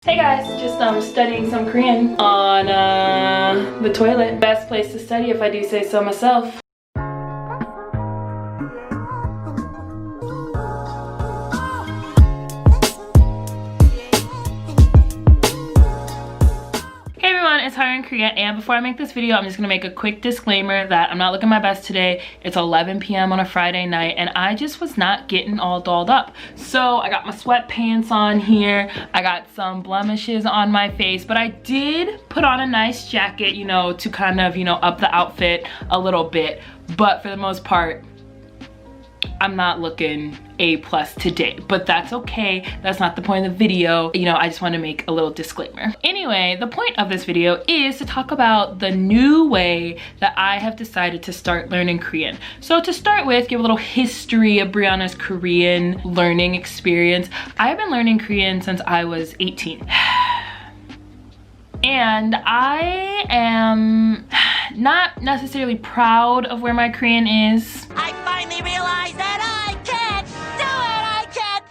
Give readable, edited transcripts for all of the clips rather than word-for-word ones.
Hey guys, just studying some Korean on the toilet. Best place to study if I do say so myself. It's Higher in Korea, and before I make this video, I'm just gonna make a quick disclaimer that I'm not looking my best today. It's 11 p.m. on a Friday night and I just was not getting all dolled up. So I got my sweatpants on here, I got some blemishes on my face, but I did put on a nice jacket, you know, to kind of, you know, up the outfit a little bit. But for the most part, I'm not looking A+ today, but that's okay. That's not the point of the video. You know, I just want to make a little disclaimer. Anyway, the point of this video is to talk about the new way that I have decided to start learning Korean. So to start with, give a little history of Brianna's Korean learning experience. I have been learning Korean since I was 18. And I am not necessarily proud of where my Korean is. I finally realized that I can't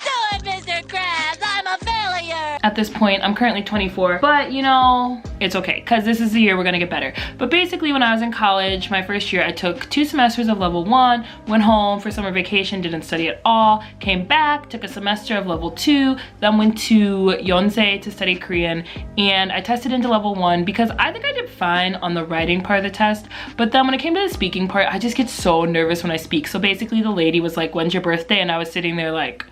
do it, Mr. Krabs. I'm a failure. At this point, I'm currently 24, but you know, it's okay, because this is the year we're gonna get better. But basically, when I was in college, my first year, I took 2 semesters of level 1, went home for summer vacation, didn't study at all, came back, took a semester of level 2, then went to Yonsei to study Korean, and I tested into level 1 because I think I did fine on the writing part of the test, but then when it came to the speaking part, I just get so nervous when I speak. So basically, the lady was like, "When's your birthday?" And I was sitting there like,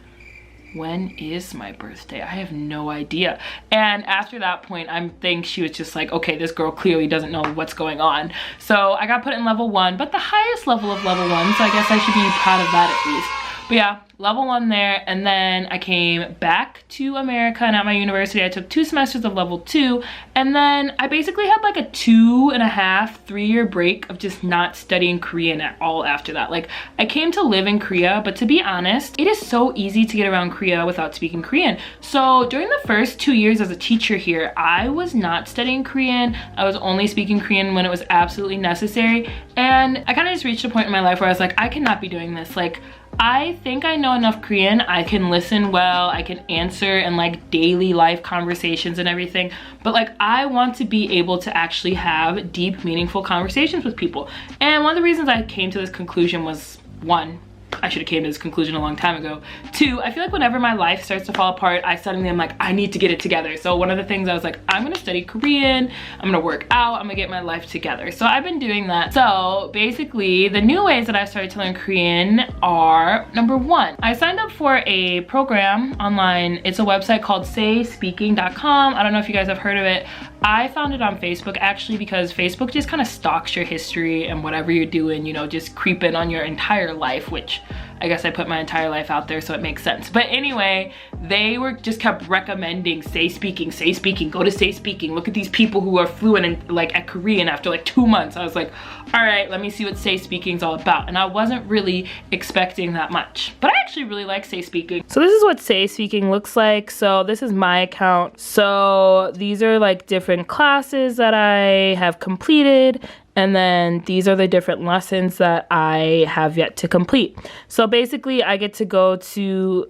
when is my birthday? I have no idea. And after that point, I think she was just like, okay, this girl clearly doesn't know what's going on. So I got put in level 1, but the highest level of level 1, so I guess I should be proud of that at least. But yeah, level 1 there, and then I came back to America, and at my university I took 2 semesters of level 2, and then I basically had like a 2.5, 3-year break of just not studying Korean at all after that. Like, I came to live in Korea, but to be honest, it is so easy to get around Korea without speaking Korean. So during the first 2 years as a teacher here, I was not studying Korean. I was only speaking Korean when it was absolutely necessary, and I kind of just reached a point in my life where I was like, I cannot be doing this. Like, I think I know enough Korean. I can listen well, I can answer in like daily life conversations and everything, but like I want to be able to actually have deep, meaningful conversations with people. And one of the reasons I came to this conclusion was, 1, I should have came to this conclusion a long time ago. 2, I feel like whenever my life starts to fall apart, I suddenly am like, I need to get it together. So one of the things I was like, I'm gonna study Korean, I'm gonna work out, I'm gonna get my life together. So I've been doing that. So basically, the new ways that I've started to learn Korean are, number 1, I signed up for a program online. It's a website called sayspeaking.com. I don't know if you guys have heard of it. I found it on Facebook actually because Facebook just kind of stalks your history and whatever you're doing, you know, just creeping on your entire life, which I guess I put my entire life out there, so it makes sense. But anyway, they just kept recommending Say Speaking, go to Say Speaking. Look at these people who are fluent in like at Korean after like 2 months. I was like, all right, let me see what Say Speaking is all about. And I wasn't really expecting that much, but I actually really like Say Speaking. So this is what Say Speaking looks like. So this is my account. So these are like different classes that I have completed. And then these are the different lessons that I have yet to complete. So basically, I get to go to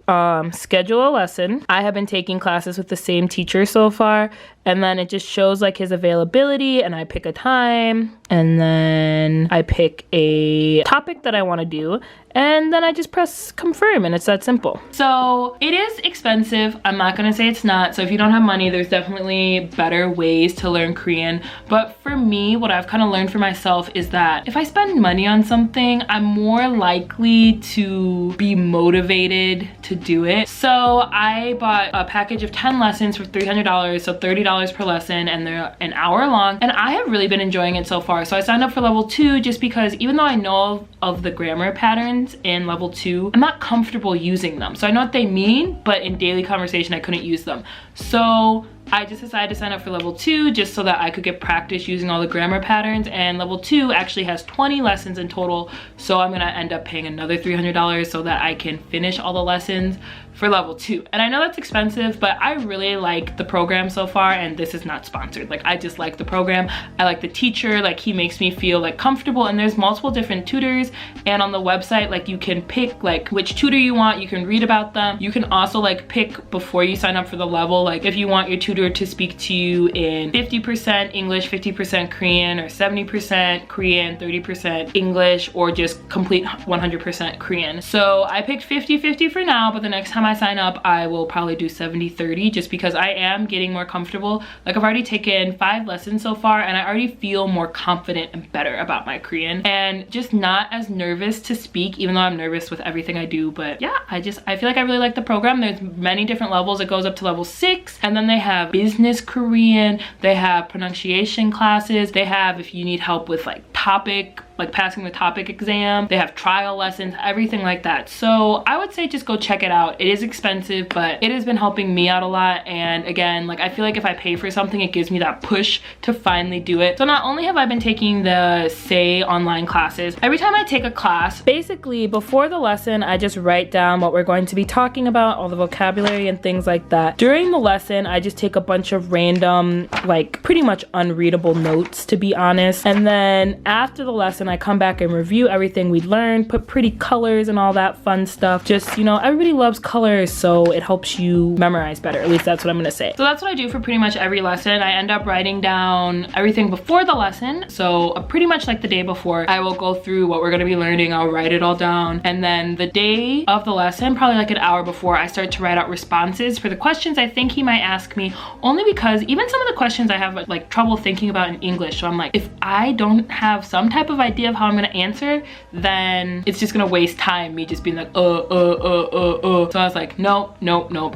schedule a lesson. I have been taking classes with the same teacher so far. And then it just shows like his availability, and I pick a time, and then I pick a topic that I want to do, and then I just press confirm, and it's that simple. So it is expensive. I'm not gonna say it's not. So if you don't have money, there's definitely better ways to learn Korean. But for me, what I've kind of learned for myself is that if I spend money on something, I'm more likely to be motivated to do it. So I bought a package of 10 lessons for $300, so $30 per lesson, and they're an hour long, and I have really been enjoying it so far. So I signed up for level 2 just because even though I know of the grammar patterns in level 2, I'm not comfortable using them. So I know what they mean, but in daily conversation I couldn't use them. So I just decided to sign up for level 2 just so that I could get practice using all the grammar patterns, and level 2 actually has 20 lessons in total, so I'm gonna end up paying another $300 so that I can finish all the lessons for level 2. And I know that's expensive, but I really like the program so far, and this is not sponsored. Like, I just like the program. I like the teacher. Like, he makes me feel like comfortable, and there's multiple different tutors, and on the website, like, you can pick like which tutor you want. You can read about them. You can also like pick before you sign up for the level, like if you want your tutor to speak to you in 50% English, 50% Korean, or 70% Korean, 30% English, or just complete 100% Korean. So I picked 50-50 for now, but the next time I sign up, I will probably do 70-30, just because I am getting more comfortable. Like, I've already taken 5 lessons so far, and I already feel more confident and better about my Korean, and just not as nervous to speak, even though I'm nervous with everything I do. But yeah, I feel like I really like the program. There's many different levels. It goes up to level 6, and then they have business Korean, they have pronunciation classes, they have if you need help with like topic, like passing the topic exam, they have trial lessons, everything like that. So I would say just go check it out. It is expensive, but it has been helping me out a lot. And again, like, I feel like if I pay for something, it gives me that push to finally do it. So not only have I been taking the Say online classes, every time I take a class, basically before the lesson, I just write down what we're going to be talking about, all the vocabulary and things like that. During the lesson, I just take a bunch of random, like pretty much unreadable notes, to be honest. And then after the lesson, I come back and review everything we learned, put pretty colors and all that fun stuff. Just, you know, everybody loves colors, so it helps you memorize better. At least that's what I'm gonna say. So that's what I do for pretty much every lesson. I end up writing down everything before the lesson. So pretty much like the day before, I will go through what we're gonna be learning. I'll write it all down. And then the day of the lesson, probably like an hour before, I start to write out responses for the questions I think he might ask me, only because even some of the questions I have like trouble thinking about in English. So I'm like, if I don't have some type of idea of how I'm gonna answer, then it's just gonna waste time me just being like So I was like, nope.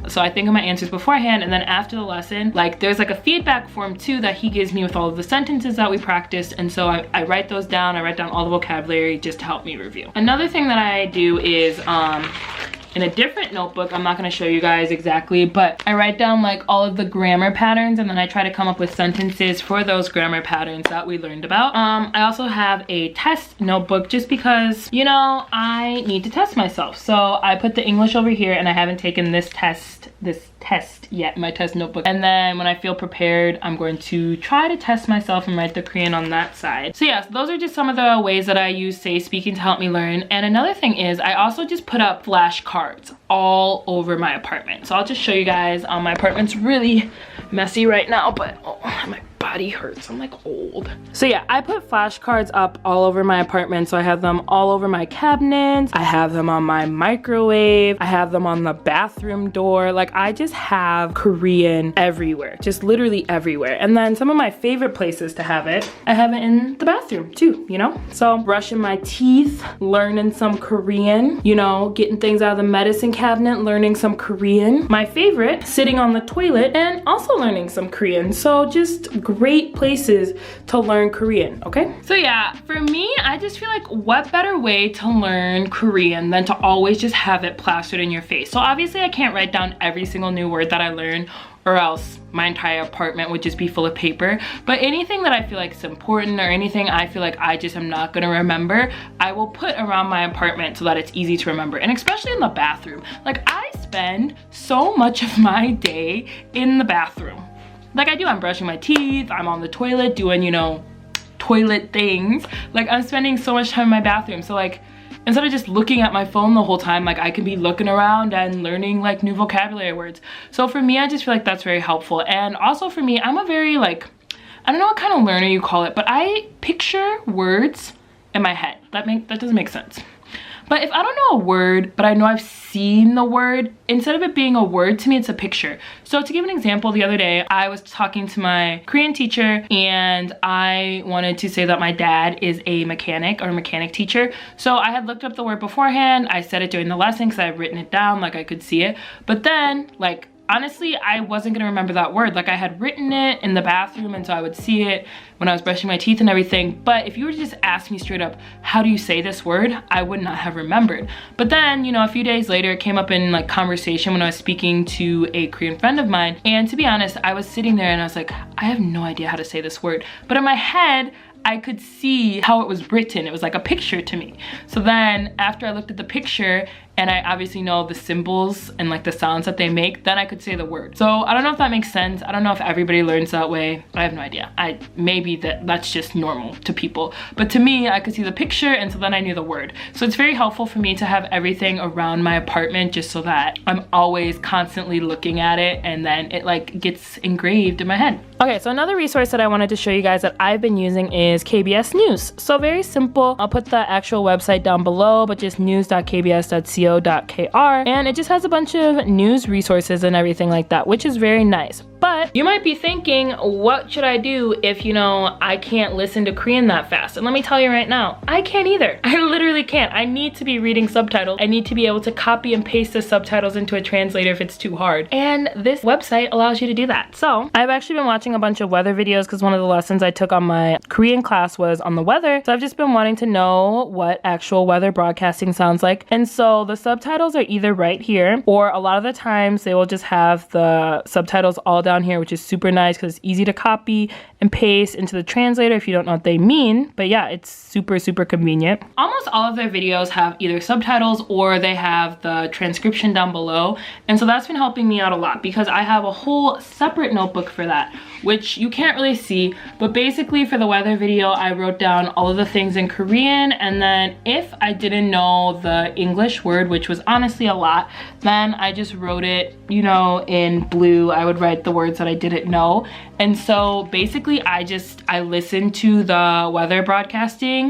So I think of my answers beforehand, and then after the lesson, like, there's like a feedback form too that he gives me with all of the sentences that we practiced, and so I write those down. I write down all the vocabulary just to help me review. Another thing that I do is in a different notebook, I'm not gonna show you guys exactly, but I write down like all of the grammar patterns, and then I try to come up with sentences for those grammar patterns that we learned about. I also have a test notebook just because, you know, I need to test myself. So I put the English over here, and I haven't taken this test yet, my test notebook. And then when I feel prepared, I'm going to try to test myself and write the Korean on that side. So yeah, so those are just some of the ways that I use Say Speaking to help me learn. And another thing is I also just put up flashcards all over my apartment. So I'll just show you guys. My apartment's really messy right now, but oh, my body hurts. I'm like old. So yeah, I put flashcards up all over my apartment. So I have them all over my cabinets. I have them on my microwave. I have them on the bathroom door. Like, I just have Korean everywhere, just literally everywhere. And then some of my favorite places to have it, I have it in the bathroom too, you know? So brushing my teeth, learning some Korean, you know, getting things out of the medicine cabinet, learning some Korean. My favorite, sitting on the toilet and also learning some Korean. So just great places to learn Korean, okay? So yeah, for me, I just feel like what better way to learn Korean than to always just have it plastered in your face. So obviously I can't write down every single new word that I learn, or else my entire apartment would just be full of paper. But anything that I feel like is important, or anything I feel like I just am not gonna remember, I will put around my apartment so that it's easy to remember. And especially in the bathroom. Like, I spend so much of my day in the bathroom. Like I do, I'm brushing my teeth, I'm on the toilet doing, you know, toilet things. Like, I'm spending so much time in my bathroom. So like, instead of just looking at my phone the whole time, like, I can be looking around and learning like new vocabulary words. So for me, I just feel like that's very helpful. And also for me, I'm a very like, I don't know what kind of learner you call it, but I picture words in my head. That doesn't make sense. But if I don't know a word, but I know I've seen the word, instead of it being a word, to me it's a picture. So to give an example, the other day I was talking to my Korean teacher, and I wanted to say that my dad is a mechanic, or a mechanic teacher. So I had looked up the word beforehand. I said it during the lesson because I had written it down, like I could see it. But then, like, honestly, I wasn't gonna remember that word. Like, I had written it in the bathroom, and so I would see it when I was brushing my teeth and everything. But if you were to just ask me straight up, how do you say this word? I would not have remembered. But then, you know, a few days later, it came up in like conversation when I was speaking to a Korean friend of mine. And to be honest, I was sitting there and I was like, I have no idea how to say this word. But in my head, I could see how it was written. It was like a picture to me. So then after I looked at the picture and I obviously know the symbols and like the sounds that they make, then I could say the word. So I don't know if that makes sense. I don't know if everybody learns that way. I have no idea. Maybe that's just normal to people. But to me, I could see the picture, and so then I knew the word. So it's very helpful for me to have everything around my apartment just so that I'm always constantly looking at it, and then it like gets engraved in my head. Okay, so another resource that I wanted to show you guys that I've been using is KBS News. So very simple. I'll put the actual website down below, but just news.kbs.co.kr, and it just has a bunch of news resources and everything like that, which is very nice. But you might be thinking, what should I do if, you know, I can't listen to Korean that fast? And let me tell you right now, I can't either. I literally can't. I need to be reading subtitles. I need to be able to copy and paste the subtitles into a translator if it's too hard. And this website allows you to do that. So I've actually been watching a bunch of weather videos because one of the lessons I took on my Korean class was on the weather. So I've just been wanting to know what actual weather broadcasting sounds like. And so the subtitles are either right here, or a lot of the times they will just have the subtitles all down here, which is super nice because it's easy to copy and paste into the translator if you don't know what they mean. But yeah, it's super, super convenient. Almost all of their videos have either subtitles or they have the transcription down below. And so that's been helping me out a lot because I have a whole separate notebook for that, which you can't really see. But basically for the weather video, I wrote down all of the things in Korean. And then if I didn't know the English word, which was honestly a lot, then I just wrote it, you know, in blue. I would write the words that I didn't know. And so basically I listened to the weather broadcasting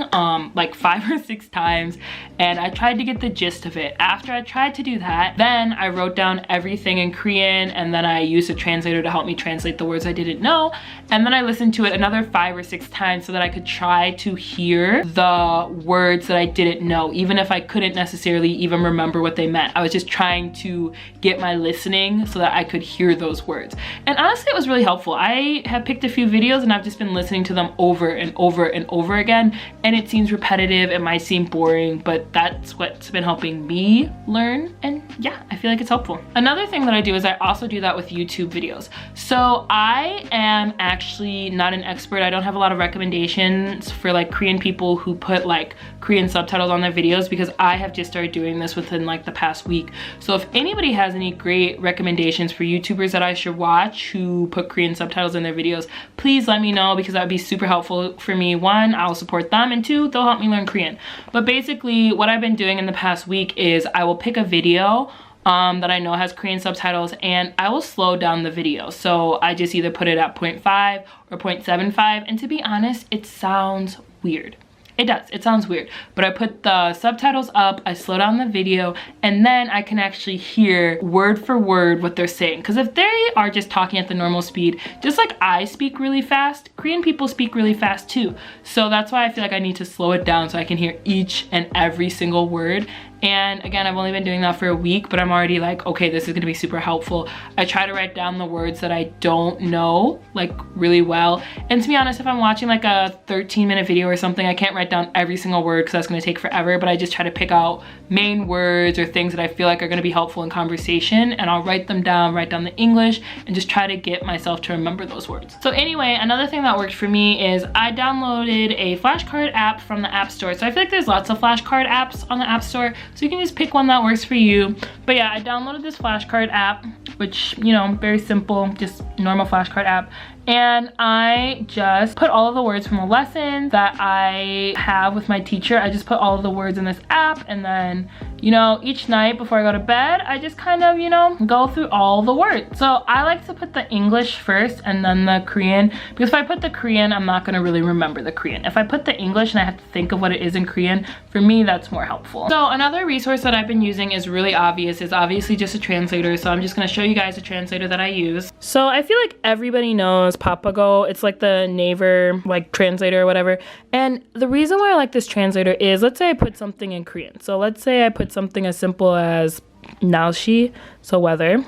like 5 or 6 times, and I tried to get the gist of it. After I tried to do that, then I wrote down everything in Korean, and then I used a translator to help me translate the words I didn't know. And then I listened to it another 5 or 6 times so that I could try to hear the words that I didn't know, even if I couldn't necessarily even remember what they meant. I was just trying to get my listening so that I could hear those words. And honestly, it was really helpful. I have picked a few videos and I've just been listening to them over and over and over again, and it seems repetitive, it might seem boring, but that's what's been helping me learn, and yeah, I feel like it's helpful. Another thing that I do is I also do that with YouTube videos. So I am actually not an expert. I don't have a lot of recommendations for like Korean people who put like Korean subtitles on their videos because I have just started doing this within like the past week. So if anybody has any great recommendations for YouTubers that I should watch who put Korean subtitles in their videos, please let me know because that would be super helpful for me. 1, I'll support them, and 2, they'll help me learn Korean. But basically what I've been doing in the past week is I will pick a video that I know has Korean subtitles, and I will slow down the video. So I just either put it at 0.5 or 0.75, and to be honest, it sounds weird. It does, it sounds weird, but I put the subtitles up, I slow down the video, and then I can actually hear word for word what they're saying. Because if they are just talking at the normal speed, just like I speak really fast, Korean people speak really fast too. So that's why I feel like I need to slow it down so I can hear each and every single word. And again, I've only been doing that for a week, but I'm already like, okay, this is gonna be super helpful. I try to write down the words that I don't know, like really well. And to be honest, if I'm watching like a 13-minute video or something, I can't write down every single word because that's gonna take forever, but I just try to pick out main words or things that I feel like are gonna be helpful in conversation, and I'll write them down, write down the English, and just try to get myself to remember those words. So anyway, another thing that worked for me is I downloaded a flashcard app from the App Store. So I feel like there's lots of flashcard apps on the App Store, so you can just pick one that works for you. But yeah, I downloaded this flashcard app, which, you know, very simple, just normal flashcard app. And I just put all of the words from a lesson that I have with my teacher. I just put all of the words in this app, and then, you know, each night before I go to bed, I just kind of, you know, go through all the words. So I like to put the English first and then the Korean, because if I put the Korean, I'm not gonna really remember the Korean. If I put the English and I have to think of what it is in Korean, for me, that's more helpful. So another resource that I've been using is really obvious, is obviously just a translator. So I'm just gonna show you guys a translator that I use. So I feel like everybody knows Papago. It's like the Naver like translator or whatever. And the reason why I like this translator is, let's say I put something in Korean. So let's say I put something as simple as 날씨, so weather.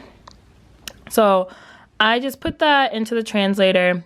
So I just put that into the translator,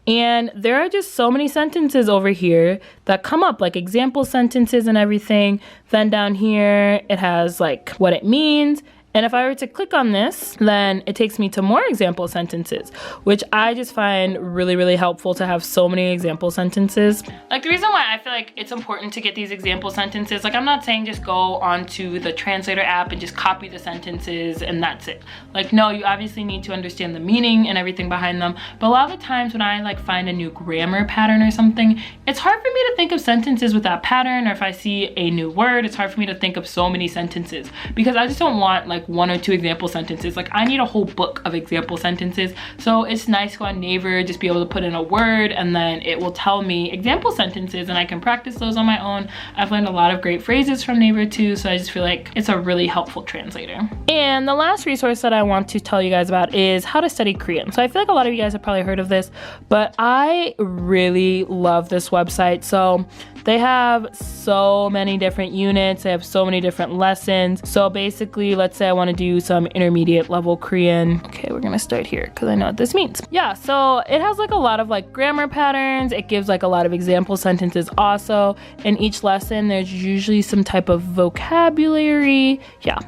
and there are just so many sentences over here that come up, like example sentences and everything. Then down here it has like what it means, And if I were to click on this, then it takes me to more example sentences, which I just find really, really helpful to have so many example sentences. Like the reason why I feel like it's important to get these example sentences, like I'm not saying just go onto the translator app and just copy the sentences and that's it. Like no, you obviously need to understand the meaning and everything behind them. But a lot of the times when I like find a new grammar pattern or something, it's hard for me to think of sentences with that pattern, or if I see a new word, it's hard for me to think of so many sentences because I just don't want like one or two example sentences. Like I need a whole book of example sentences. So it's nice to go on Naver, just be able to put in a word and then it will tell me example sentences and I can practice those on my own. I've learned a lot of great phrases from Naver too, so I just feel like it's a really helpful translator. And the last resource that I want to tell you guys about is how to study Korean. So I feel like a lot of you guys have probably heard of this, but I really love this website. So they have so many different units, they have so many different lessons. So basically, let's say I want to do some intermediate level Korean. Okay, we're gonna start here because I know what this means. Yeah, so it has like a lot of like grammar patterns. It gives like a lot of example sentences also. In each lesson, there's usually some type of vocabulary. Yeah,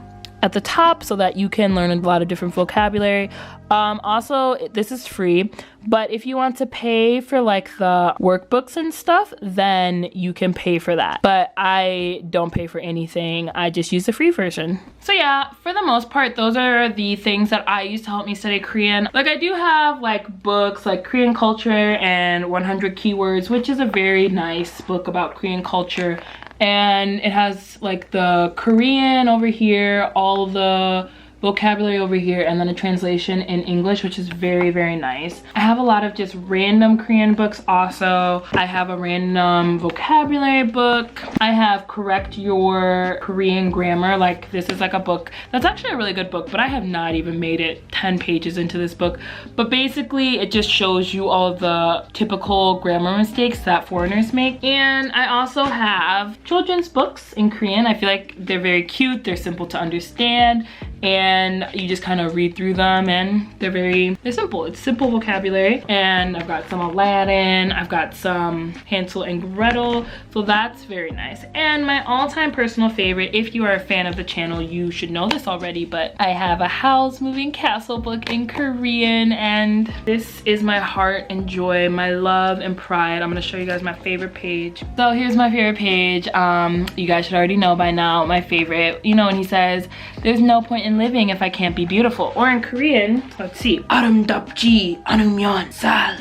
at the top so that you can learn a lot of different vocabulary. Also, this is free, but if you want to pay for like the workbooks and stuff, then you can pay for that. But I don't pay for anything. I just use the free version. So yeah, for the most part, those are the things that I use to help me study Korean. Like I do have like books like Korean Culture and 100 Keywords, which is a very nice book about Korean culture. And it has like the Korean over here, all the vocabulary over here, and then a translation in English, which is very, very nice. I have a lot of just random Korean books also. I have a random vocabulary book. I have Correct Your Korean Grammar. Like this is like a book that's actually a really good book, but I have not even made it 10 pages into this book. But basically it just shows you all of the typical grammar mistakes that foreigners make. And I also have children's books in Korean. I feel like they're very cute, they're simple to understand, and you just kind of read through them and they're simple. It's simple vocabulary. And I've got some Aladdin, I've got some Hansel and Gretel, so that's very nice. And my all-time personal favorite, if you are a fan of the channel, you should know this already, but I have a Howl's Moving Castle book in Korean, and this is my heart and joy, my love and pride. I'm gonna show you guys my favorite page. So here's my favorite page. You guys should already know by now my favorite. You know when he says, "There's no point in living if I can't be beautiful." Or in Korean, let's see. 아름답지 않으면 살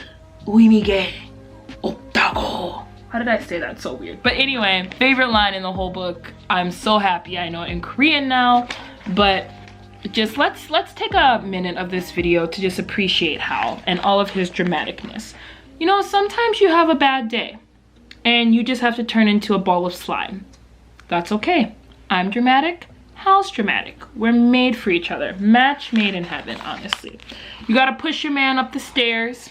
의미가 없다고. How did I say that so weird? But anyway, favorite line in the whole book. I'm so happy I know it in Korean now, but just let's take a minute of this video to just appreciate Hal and all of his dramaticness. You know, sometimes you have a bad day and you just have to turn into a ball of slime. That's okay. I'm dramatic. Hal's dramatic. We're made for each other. Match made in heaven, honestly. You gotta push your man up the stairs,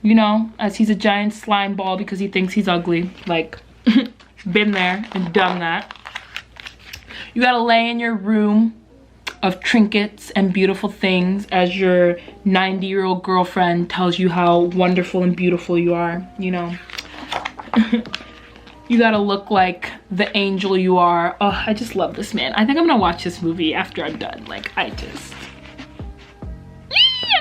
you know, as he's a giant slime ball because he thinks he's ugly. Like, been there and done that. You gotta lay in your room of trinkets and beautiful things as your 90-year-old girlfriend tells you how wonderful and beautiful you are, you know. You gotta look like the angel you are. Oh, I just love this man. I think I'm gonna watch this movie after I'm done. Like, I'm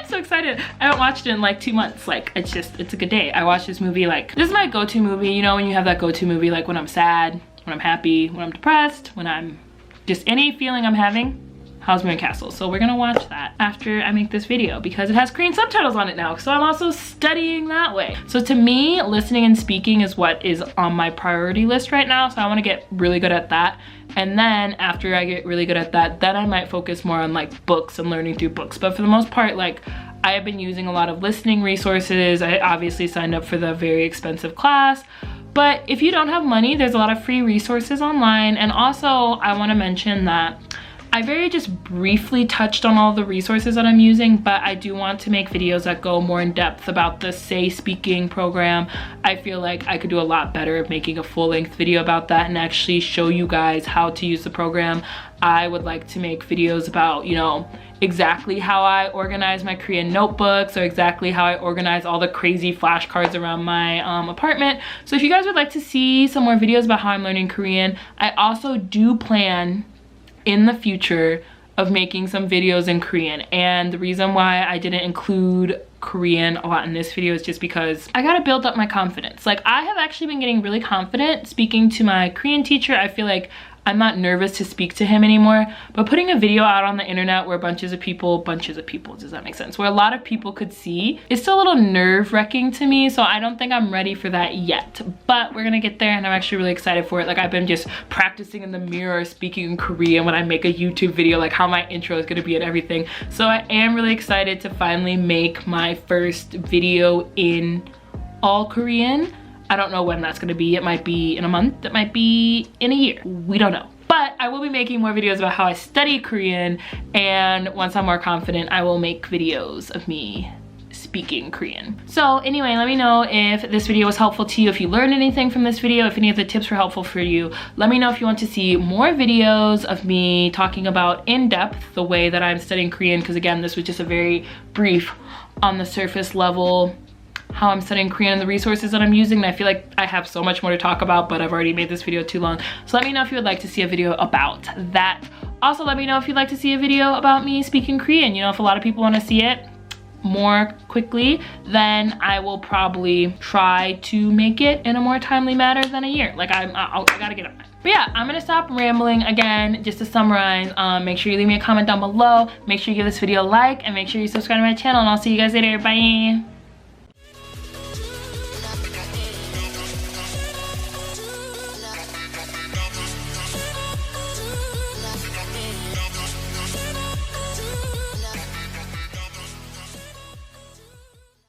so excited. I haven't watched it in like 2 months. Like, it's a good day. I watched this movie, like, this is my go-to movie. You know, when you have that go-to movie, like when I'm sad, when I'm happy, when I'm depressed, when I'm just any feeling I'm having. Howl's Moving Castle. So we're gonna watch that after I make this video because it has Korean subtitles on it now. So I'm also studying that way. So to me, listening and speaking is what is on my priority list right now. So I wanna get really good at that. And then after I get really good at that, then I might focus more on like books and learning through books. But for the most part, like I have been using a lot of listening resources. I obviously signed up for the very expensive class. But if you don't have money, there's a lot of free resources online. And also I wanna mention that I very just briefly touched on all the resources that I'm using, but I do want to make videos that go more in depth about the Say Speaking program. I feel like I could do a lot better at making a full-length video about that and actually show you guys how to use the program. I would like to make videos about, you know, exactly how I organize my Korean notebooks or exactly how I organize all the crazy flashcards around my apartment. So if you guys would like to see some more videos about how I'm learning Korean, I also do plan in the future of making some videos in Korean. And the reason why I didn't include Korean a lot in this video is just because I gotta build up my confidence. Like, I have actually been getting really confident speaking to my Korean teacher. I feel like I'm not nervous to speak to him anymore, but putting a video out on the internet where bunches of people, does that make sense? Where a lot of people could see, it's still a little nerve-wracking to me, so I don't think I'm ready for that yet. But we're gonna get there, and I'm actually really excited for it. Like, I've been just practicing in the mirror, speaking in Korean when I make a YouTube video, like how my intro is gonna be and everything. So I am really excited to finally make my first video in all Korean. I don't know when that's gonna be. It might be in a month, it might be in a year. We don't know. But I will be making more videos about how I study Korean, and once I'm more confident, I will make videos of me speaking Korean. So anyway, let me know if this video was helpful to you, if you learned anything from this video, if any of the tips were helpful for you. Let me know if you want to see more videos of me talking about in depth the way that I'm studying Korean, because again, this was just a very brief, on the surface level, how I'm studying Korean and the resources that I'm using. And I feel like I have so much more to talk about, but I've already made this video too long. So let me know if you would like to see a video about that. Also, let me know if you'd like to see a video about me speaking Korean. You know, if a lot of people want to see it more quickly, then I will probably try to make it in a more timely manner than a year. Like, I gotta get on it. But yeah, I'm gonna stop rambling. Again, just to summarize, make sure you leave me a comment down below, make sure you give this video a like, and make sure you subscribe to my channel, and I'll see you guys later. Bye.